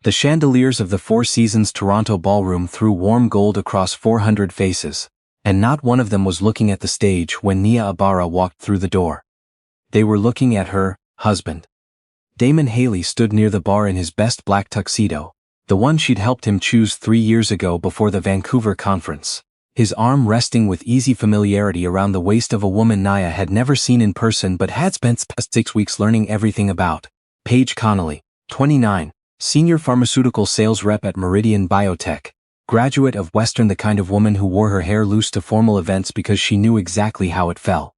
The chandeliers of the Four Seasons Toronto ballroom threw warm gold across 400 faces, and not one of them was looking at the stage when Nia Ibarra walked through the door. They were looking at her husband. Damon Haley stood near the bar in his best black tuxedo, the one she'd helped him choose 3 years ago before the Vancouver conference, his arm resting with easy familiarity around the waist of a woman Nia had never seen in person but had spent the past 6 weeks learning everything about. Paige Connolly, 29, senior pharmaceutical sales rep at Meridian Biotech, graduate of Western, the kind of woman who wore her hair loose to formal events because she knew exactly how it felt.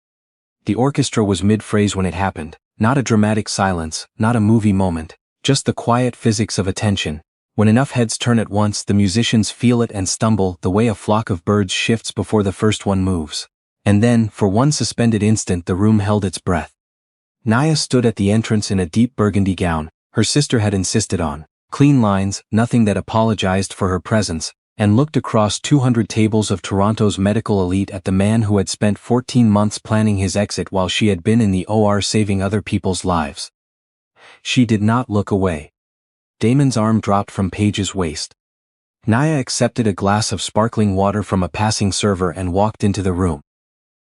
The orchestra was mid-phrase when it happened, not a dramatic silence, not a movie moment, just the quiet physics of attention. When enough heads turn at once, the musicians feel it and stumble the way a flock of birds shifts before the first one moves. And then, for one suspended instant, the room held its breath. Nia stood at the entrance in a deep burgundy gown her sister had insisted on, clean lines, nothing that apologized for her presence, and looked across 200 tables of Toronto's medical elite at the man who had spent 14 months planning his exit while she had been in the OR saving other people's lives. She did not look away. Damon's arm dropped from Paige's waist. Nia accepted a glass of sparkling water from a passing server and walked into the room.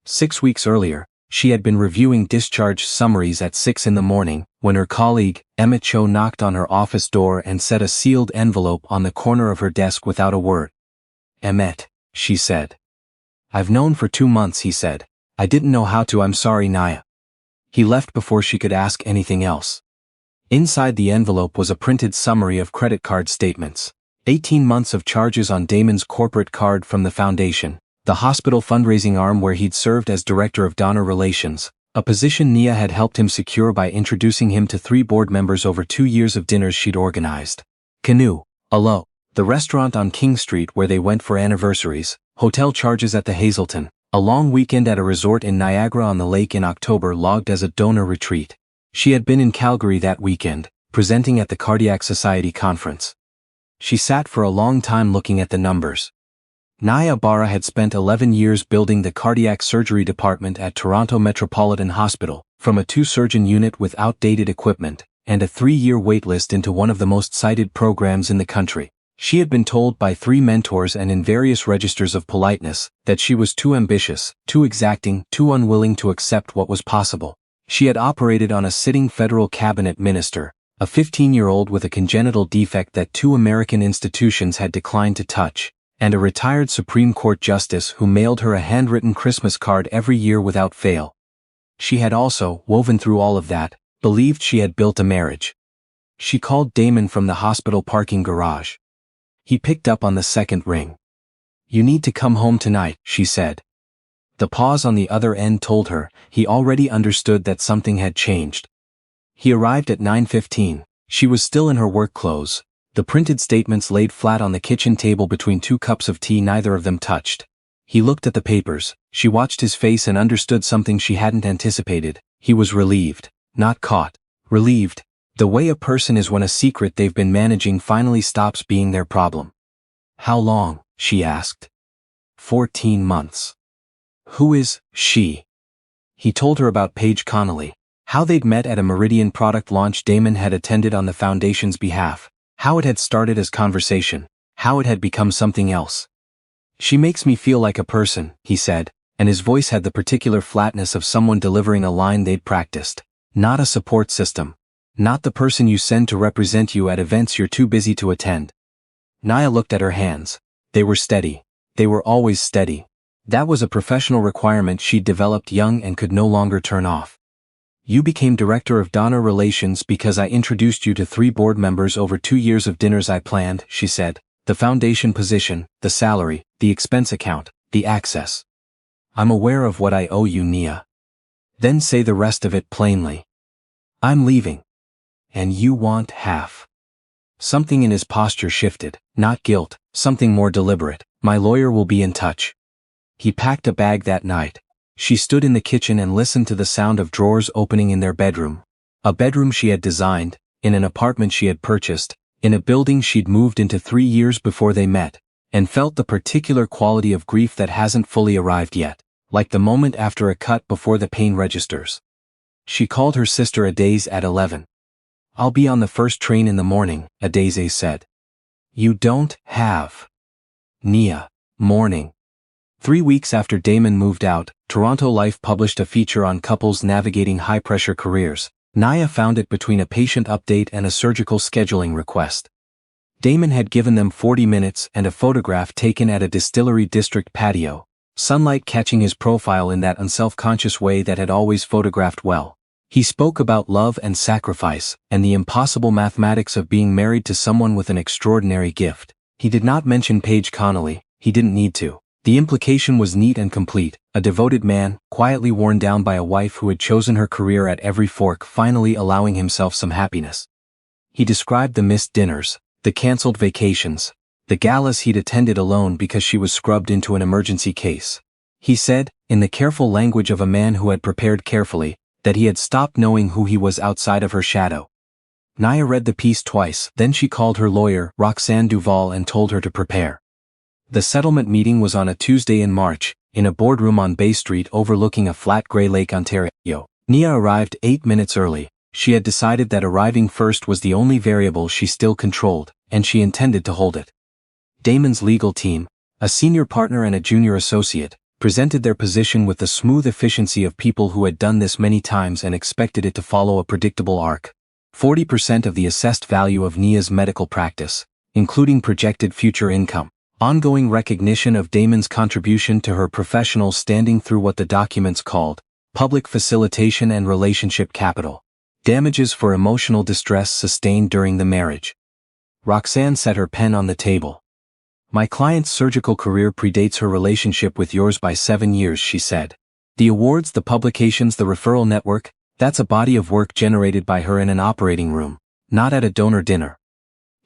6 weeks earlier, she had been reviewing discharge summaries at 6 in the morning, when her colleague, Emma Cho, knocked on her office door and set a sealed envelope on the corner of her desk without a word. "Emmett," she said. "I've known for 2 months," he said. "I didn't know how to. I'm sorry, Nia." He left before she could ask anything else. Inside the envelope was a printed summary of credit card statements. 18 months of charges on Damon's corporate card from the foundation, the hospital fundraising arm where he'd served as director of donor relations, a position Nia had helped him secure by introducing him to 3 board members over 2 years of dinners she'd organized. Canoe, Alo, the restaurant on King Street where they went for anniversaries, hotel charges at the Hazelton, a long weekend at a resort in Niagara-on-the-Lake in October logged as a donor retreat. She had been in Calgary that weekend, presenting at the Cardiac Society conference. She sat for a long time looking at the numbers. Nia Ibarra had spent 11 years building the cardiac surgery department at Toronto Metropolitan Hospital, from a 2-surgeon unit with outdated equipment, and a 3-year waitlist into one of the most cited programs in the country. She had been told by 3 mentors and in various registers of politeness that she was too ambitious, too exacting, too unwilling to accept what was possible. She had operated on a sitting federal cabinet minister, a 15-year-old with a congenital defect that 2 American institutions had declined to touch, and a retired Supreme Court justice who mailed her a handwritten Christmas card every year without fail. She had also, woven through all of that, believed she had built a marriage. She called Damon from the hospital parking garage. He picked up on the second ring. "You need to come home tonight," she said. The pause on the other end told her he already understood that something had changed. He arrived at 9:15. She was still in her work clothes, the printed statements laid flat on the kitchen table between 2 cups of tea neither of them touched. He looked at the papers, she watched his face and understood something she hadn't anticipated. He was relieved, not caught. Relieved, the way a person is when a secret they've been managing finally stops being their problem. "How long?" she asked. 14 months. "Who is she?" He told her about Paige Connolly, how they'd met at a Meridian product launch Damon had attended on the foundation's behalf, how it had started as conversation, how it had become something else. "She makes me feel like a person," he said, and his voice had the particular flatness of someone delivering a line they'd practiced. "Not a support system. Not the person you send to represent you at events you're too busy to attend." Nia looked at her hands. They were steady. They were always steady. That was a professional requirement she'd developed young and could no longer turn off. "You became director of donor relations because I introduced you to 3 board members over 2 years of dinners I planned," she said. "The foundation position, the salary, the expense account, the access. I'm aware of what I owe you, Nia. Then say the rest of it plainly. I'm leaving. And you want half." Something in his posture shifted, not guilt, something more deliberate. "My lawyer will be in touch." He packed a bag that night. She stood in the kitchen and listened to the sound of drawers opening in their bedroom. A bedroom she had designed, in an apartment she had purchased, in a building she'd moved into 3 years before they met, and felt the particular quality of grief that hasn't fully arrived yet, like the moment after a cut before the pain registers. She called her sister a days at 11. I'll be on the first train in the morning, Adeze said. You don't have. Nia. Morning. 3 weeks after Damon moved out, Toronto Life published a feature on couples navigating high-pressure careers. Nia found it between a patient update and a surgical scheduling request. Damon had given them 40 minutes and a photograph taken at a distillery district patio, sunlight catching his profile in that unself-conscious way that had always photographed well. He spoke about love and sacrifice, and the impossible mathematics of being married to someone with an extraordinary gift. He did not mention Paige Connolly, he didn't need to. The implication was neat and complete, a devoted man, quietly worn down by a wife who had chosen her career at every fork, finally allowing himself some happiness. He described the missed dinners, the cancelled vacations, the galas he'd attended alone because she was scrubbed into an emergency case. He said, in the careful language of a man who had prepared carefully, that he had stopped knowing who he was outside of her shadow. Nia read the piece twice, then she called her lawyer, Roxanne Duval, and told her to prepare. The settlement meeting was on a Tuesday in March, in a boardroom on Bay Street overlooking a flat grey Lake Ontario. Nia arrived 8 minutes early. She had decided that arriving first was the only variable she still controlled, and she intended to hold it. Damon's legal team, a senior partner and a junior associate, presented their position with the smooth efficiency of people who had done this many times and expected it to follow a predictable arc. 40% of the assessed value of Nia's medical practice, including projected future income. Ongoing recognition of Damon's contribution to her professional standing through what the documents called public facilitation and relationship capital. Damages for emotional distress sustained during the marriage. Roxanne set her pen on the table. My client's surgical career predates her relationship with yours by 7 years, she said. The awards, the publications, the referral network, that's a body of work generated by her in an operating room, not at a donor dinner.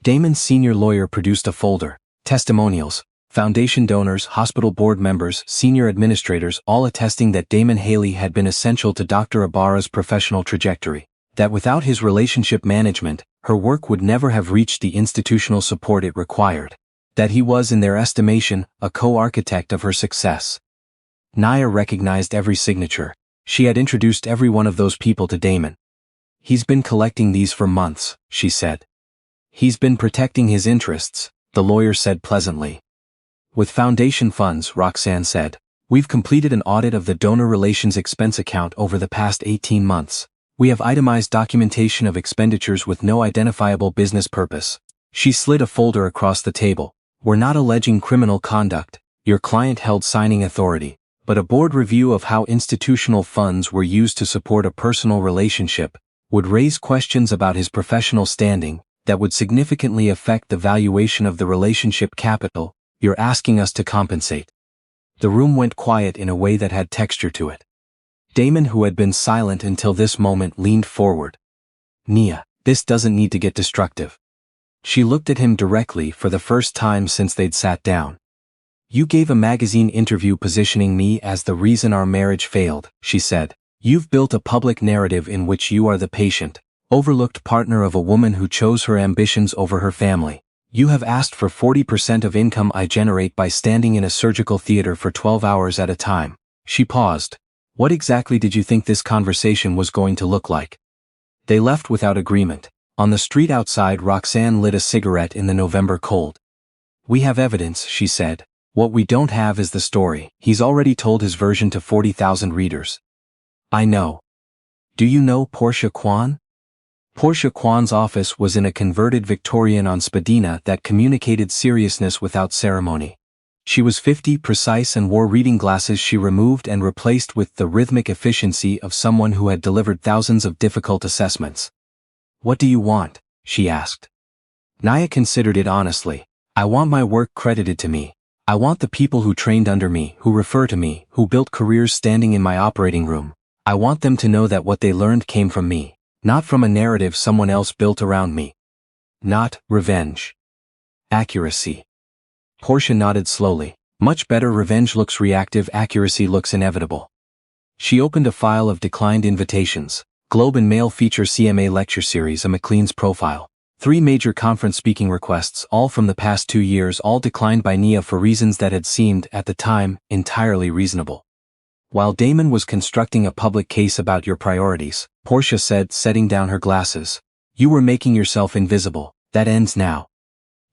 Damon's senior lawyer produced a folder. Testimonials, foundation donors, hospital board members, senior administrators, all attesting that Damon Haley had been essential to Dr. Ibarra's professional trajectory, that without his relationship management, her work would never have reached the institutional support it required, that he was, in their estimation, a co-architect of her success. Nia recognized every signature. She had introduced every one of those people to Damon. He's been collecting these for months, she said. He's been protecting his interests, the lawyer said pleasantly. With foundation funds, Roxanne said, we've completed an audit of the donor relations expense account over the past 18 months. We have itemized documentation of expenditures with no identifiable business purpose. She slid a folder across the table. We're not alleging criminal conduct, your client held signing authority, but a board review of how institutional funds were used to support a personal relationship would raise questions about his professional standing that would significantly affect the valuation of the relationship capital you're asking us to compensate. The room went quiet in a way that had texture to it. Damon, who had been silent until this moment, leaned forward. Nia, this doesn't need to get destructive. She looked at him directly for the first time since they'd sat down. You gave a magazine interview positioning me as the reason our marriage failed, she said. You've built a public narrative in which you are the patient, overlooked partner of a woman who chose her ambitions over her family. You have asked for 40% of income I generate by standing in a surgical theater for 12 hours at a time. She paused. What exactly did you think this conversation was going to look like? They left without agreement. On the street outside, Roxanne lit a cigarette in the November cold. We have evidence, she said. What we don't have is the story. He's already told his version to 40,000 readers. I know. Do you know Portia Kwan? Portia Kwan's office was in a converted Victorian on Spadina that communicated seriousness without ceremony. She was 50, precise, and wore reading glasses she removed and replaced with the rhythmic efficiency of someone who had delivered thousands of difficult assessments. What do you want? She asked. Nia considered it honestly. I want my work credited to me. I want the people who trained under me, who refer to me, who built careers standing in my operating room. I want them to know that what they learned came from me. Not from a narrative someone else built around me. Not revenge. Accuracy. Portia nodded slowly. Much better. Revenge looks reactive, accuracy looks inevitable. She opened a file of declined invitations. Globe and Mail feature CMA lecture series, a McLean's profile. 3 major conference speaking requests, all from the past 2 years, all declined by Nia for reasons that had seemed, at the time, entirely reasonable. While Damon was constructing a public case about your priorities, Portia said, setting down her glasses, You were making yourself invisible. That ends now.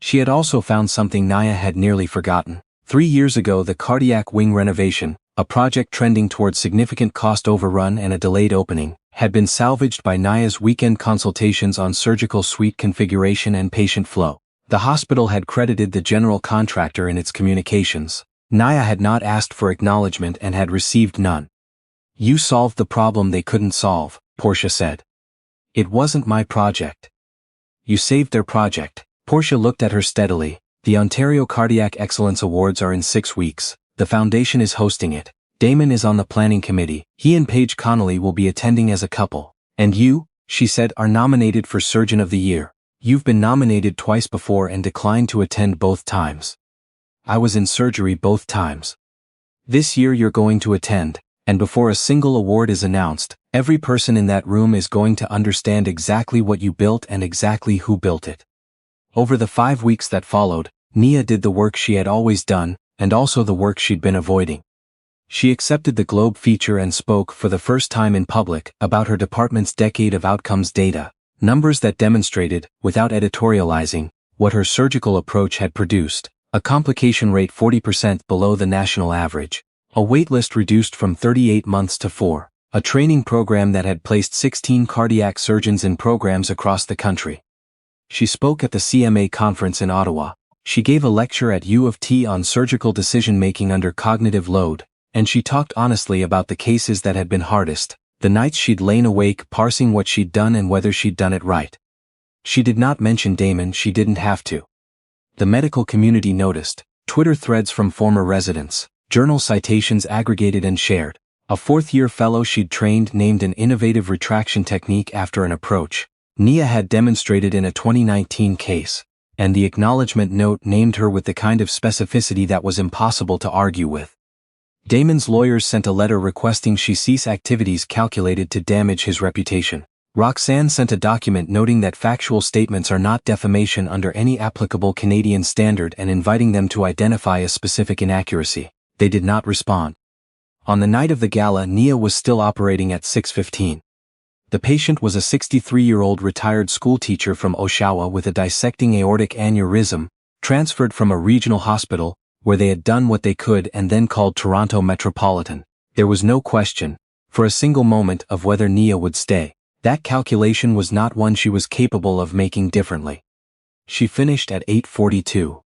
She had also found something Naya had nearly forgotten. 3 years ago, the cardiac wing renovation, a project trending towards significant cost overrun and a delayed opening, had been salvaged by Naya's weekend consultations on surgical suite configuration and patient flow. The hospital had credited the general contractor in its communications. Naya had not asked for acknowledgement and had received none. You solved the problem they couldn't solve, Portia said. It wasn't my project. You saved their project. Portia looked at her steadily. The Ontario Cardiac Excellence Awards are in 6 weeks. The foundation is hosting it. Damon is on the planning committee. He and Paige Connolly will be attending as a couple. And you, she said, are nominated for Surgeon of the Year. You've been nominated twice before and declined to attend both times. I was in surgery both times. This year you're going to attend, and before a single award is announced, every person in that room is going to understand exactly what you built and exactly who built it. Over the 5 weeks that followed, Nia did the work she had always done, and also the work she'd been avoiding. She accepted the Globe feature and spoke for the first time in public about her department's decade of outcomes data, numbers that demonstrated, without editorializing, what her surgical approach had produced: a complication rate 40% below the national average, a waitlist reduced from 38 months to 4, a training program that had placed 16 cardiac surgeons in programs across the country. She spoke at the CMA conference in Ottawa. She gave a lecture at U of T on surgical decision-making under cognitive load, and she talked honestly about the cases that had been hardest, the nights she'd lain awake parsing what she'd done and whether she'd done it right. She did not mention Damon. She didn't have to. The medical community noticed. Twitter threads from former residents, journal citations aggregated and shared. A 4th-year fellow she'd trained named an innovative retraction technique after an approach Nia had demonstrated in a 2019 case, and the acknowledgement note named her with the kind of specificity that was impossible to argue with. Damon's lawyers sent a letter requesting she cease activities calculated to damage his reputation. Roxanne sent a document noting that factual statements are not defamation under any applicable Canadian standard and inviting them to identify a specific inaccuracy. They did not respond. On the night of the gala, Nia was still operating at 6:15. The patient was a 63-year-old retired schoolteacher from Oshawa with a dissecting aortic aneurysm, transferred from a regional hospital, where they had done what they could and then called Toronto Metropolitan. There was no question, for a single moment, of whether Nia would stay. That calculation was not one she was capable of making differently. She finished at 8:42.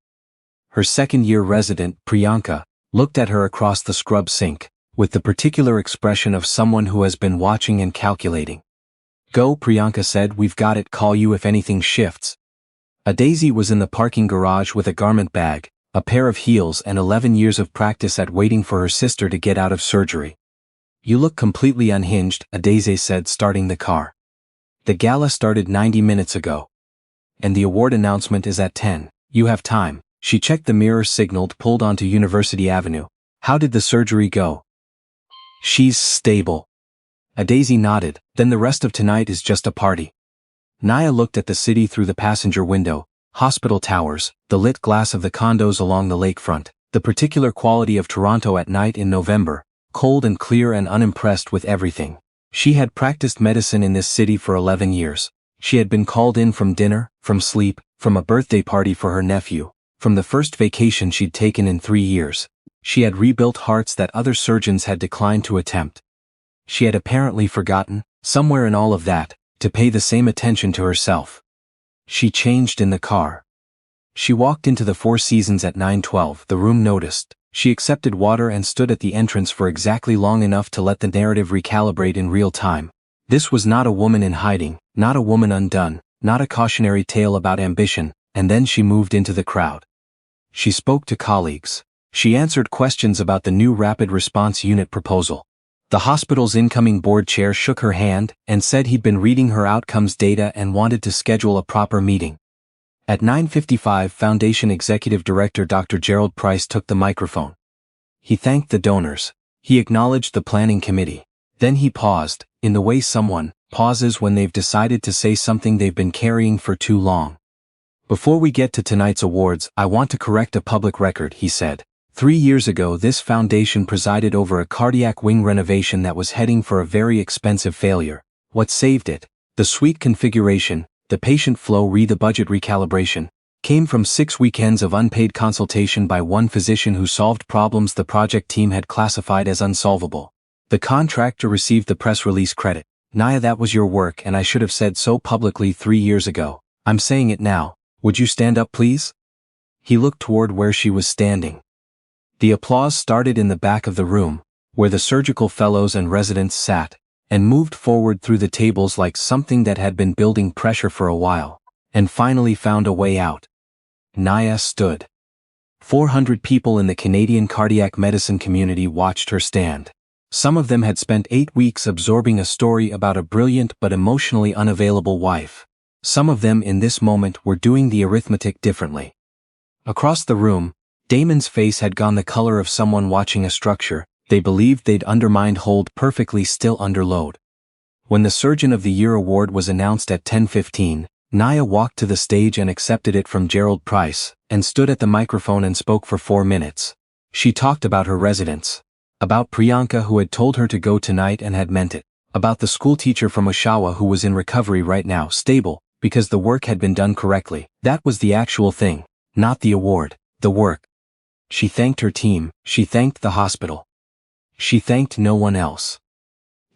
Her second-year resident, Priyanka, looked at her across the scrub sink, with the particular expression of someone who has been watching and calculating. Go, Priyanka said, we've got it, call you if anything shifts. A Daisy was in the parking garage with a garment bag, a pair of heels and 11 years of practice at waiting for her sister to get out of surgery. You look completely unhinged, a Daisy said, starting the car. The gala started 90 minutes ago. And the award announcement is at 10. You have time. She checked the mirror, signaled, pulled onto University Avenue. How did the surgery go? She's stable. A Daisy nodded. Then the rest of tonight is just a party. Naya looked at the city through the passenger window, hospital towers, the lit glass of the condos along the lakefront, the particular quality of Toronto at night in November, cold and clear and unimpressed with everything. She had practiced medicine in this city for 11 years. She had been called in from dinner, from sleep, from a birthday party for her nephew, from the first vacation she'd taken in 3 years. She had rebuilt hearts that other surgeons had declined to attempt. She had apparently forgotten, somewhere in all of that, to pay the same attention to herself. She changed in the car. She walked into the Four Seasons at 9:12. The room noticed. She accepted water and stood at the entrance for exactly long enough to let the narrative recalibrate in real time. This was not a woman in hiding, not a woman undone, not a cautionary tale about ambition, and then she moved into the crowd. She spoke to colleagues. She answered questions about the new rapid response unit proposal. The hospital's incoming board chair shook her hand and said he'd been reading her outcomes data and wanted to schedule a proper meeting. At 9:55, Foundation Executive Director Dr. Gerald Price took the microphone. He thanked the donors. He acknowledged the planning committee. Then he paused, in the way someone pauses when they've decided to say something they've been carrying for too long. Before we get to tonight's awards, I want to correct a public record, he said. 3 years ago, this foundation presided over a cardiac wing renovation that was heading for a very expensive failure. What saved it? The suite configuration, the patient flow the budget recalibration, came from 6 weekends of unpaid consultation by one physician who solved problems the project team had classified as unsolvable. The contractor received the press release credit. Nia, that was your work and I should have said so publicly 3 years ago. I'm saying it now. Would you stand up please? He looked toward where she was standing. The applause started in the back of the room, where the surgical fellows and residents sat, and moved forward through the tables like something that had been building pressure for a while, and finally found a way out. Nia stood. 400 people in the Canadian cardiac medicine community watched her stand. Some of them had spent 8 weeks absorbing a story about a brilliant but emotionally unavailable wife. Some of them in this moment were doing the arithmetic differently. Across the room, Damon's face had gone the color of someone watching a structure they believed they'd undermined hold perfectly still under load. When the Surgeon of the Year award was announced at 10:15, Nia walked to the stage and accepted it from Gerald Price, and stood at the microphone and spoke for 4 minutes. She talked about her residents. About Priyanka who had told her to go tonight and had meant it. About the schoolteacher from Oshawa who was in recovery right now, stable, because the work had been done correctly. That was the actual thing, not the award, the work. She thanked her team, she thanked the hospital. She thanked no one else.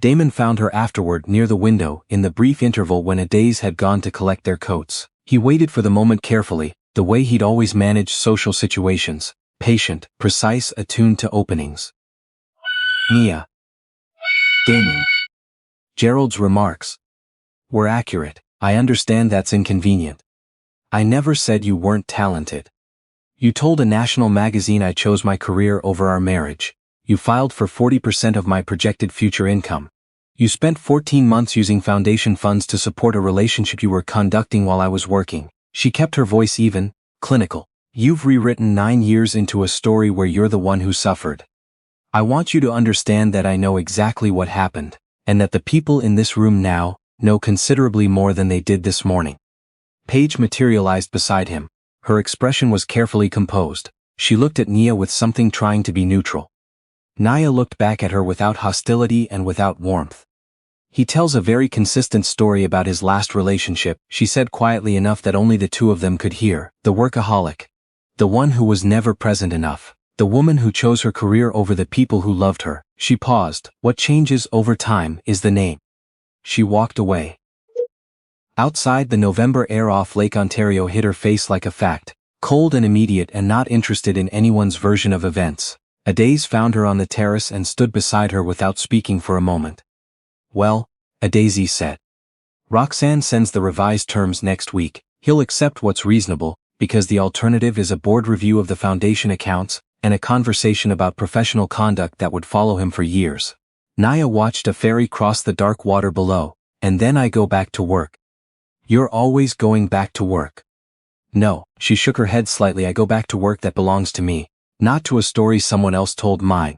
Damon found her afterward near the window in the brief interval when Adaze had gone to collect their coats. He waited for the moment carefully, the way he'd always managed social situations, patient, precise, attuned to openings. Nia. Damon. Gerald's remarks were accurate. I understand that's inconvenient. I never said you weren't talented. You told a national magazine I chose my career over our marriage. You filed for 40% of my projected future income. You spent 14 months using foundation funds to support a relationship you were conducting while I was working. She kept her voice even, clinical. You've rewritten 9 years into a story where you're the one who suffered. I want you to understand that I know exactly what happened, and that the people in this room now know considerably more than they did this morning. Paige materialized beside him. Her expression was carefully composed. She looked at Nia with something trying to be neutral. Nia looked back at her without hostility and without warmth. He tells a very consistent story about his last relationship, she said quietly enough that only the two of them could hear. The workaholic. The one who was never present enough. The woman who chose her career over the people who loved her. She paused. What changes over time is the name. She walked away. Outside, the November air off Lake Ontario hit her face like a fact, cold and immediate and not interested in anyone's version of events. Adaze found her on the terrace and stood beside her without speaking for a moment. Well, Adaze said. Roxanne sends the revised terms next week. He'll accept what's reasonable, because the alternative is a board review of the foundation accounts, and a conversation about professional conduct that would follow him for years. Nia watched a ferry cross the dark water below, and then I go back to work. You're always going back to work. No, she shook her head slightly. I go back to work that belongs to me, not to a story someone else told mine.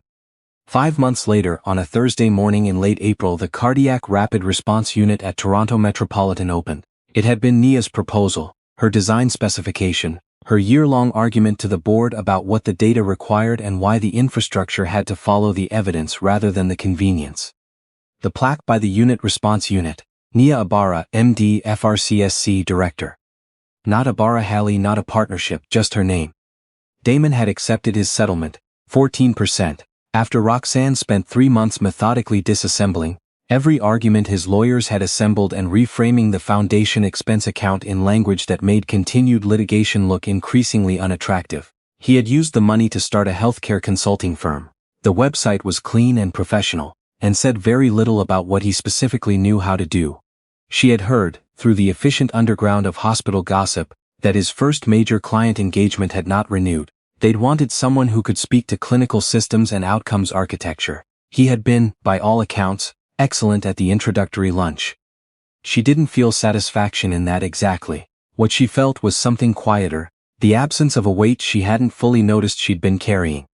5 months later, on a Thursday morning in late April, the Cardiac Rapid Response Unit at Toronto Metropolitan opened. It had been Nia's proposal, her design specification, her year-long argument to the board about what the data required and why the infrastructure had to follow the evidence rather than the convenience. The plaque by the Unit Response Unit, Nia Ibarra, MD, FRCSC Director. Not Ibarra Halley, not a partnership, just her name. Damon had accepted his settlement, 14%, after Roxanne spent 3 months methodically disassembling every argument his lawyers had assembled and reframing the foundation expense account in language that made continued litigation look increasingly unattractive. He had used the money to start a healthcare consulting firm. The website was clean and professional, and said very little about what he specifically knew how to do. She had heard, through the efficient underground of hospital gossip, that his first major client engagement had not renewed. They'd wanted someone who could speak to clinical systems and outcomes architecture. He had been, by all accounts, excellent at the introductory lunch. She didn't feel satisfaction in that exactly. What she felt was something quieter, the absence of a weight she hadn't fully noticed she'd been carrying.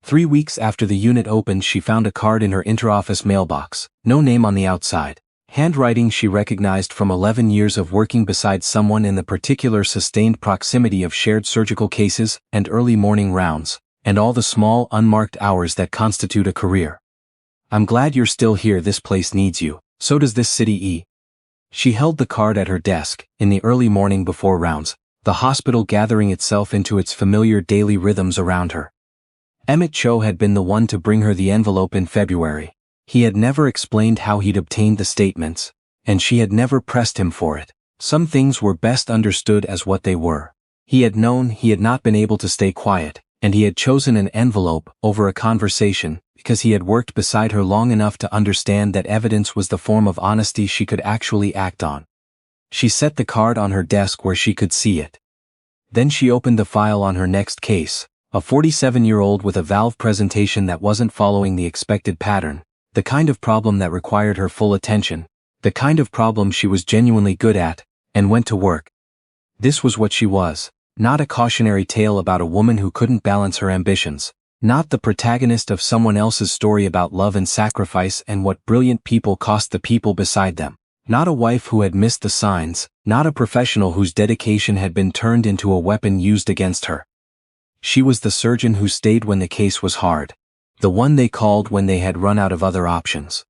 3 weeks after the unit opened, she found a card in her interoffice mailbox, no name on the outside. Handwriting she recognized from 11 years of working beside someone in the particular sustained proximity of shared surgical cases and early morning rounds, and all the small unmarked hours that constitute a career. I'm glad you're still here. This place needs you. So does this city. She held the card at her desk, in the early morning before rounds, the hospital gathering itself into its familiar daily rhythms around her. Emmett Cho had been the one to bring her the envelope in February. He had never explained how he'd obtained the statements, and she had never pressed him for it. Some things were best understood as what they were. He had known he had not been able to stay quiet, and he had chosen an envelope over a conversation because he had worked beside her long enough to understand that evidence was the form of honesty she could actually act on. She set the card on her desk where she could see it. Then she opened the file on her next case, a 47-year-old with a valve presentation that wasn't following the expected pattern, the kind of problem that required her full attention, the kind of problem she was genuinely good at, and went to work. This was what she was, not a cautionary tale about a woman who couldn't balance her ambitions, not the protagonist of someone else's story about love and sacrifice and what brilliant people cost the people beside them, not a wife who had missed the signs, not a professional whose dedication had been turned into a weapon used against her. She was the surgeon who stayed when the case was hard, the one they called when they had run out of other options.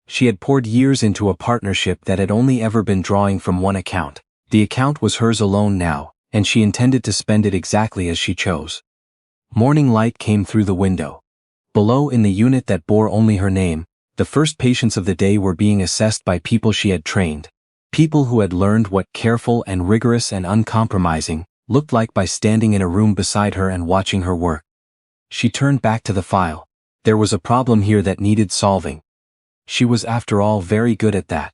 She had poured years into a partnership that had only ever been drawing from one account. The account was hers alone now, and she intended to spend it exactly as she chose. Morning light came through the window. Below, in the unit that bore only her name, the first patients of the day were being assessed by people she had trained, people who had learned what careful and rigorous and uncompromising looked like by standing in a room beside her and watching her work. She turned back to the file. There was a problem here that needed solving. She was, after all, very good at that.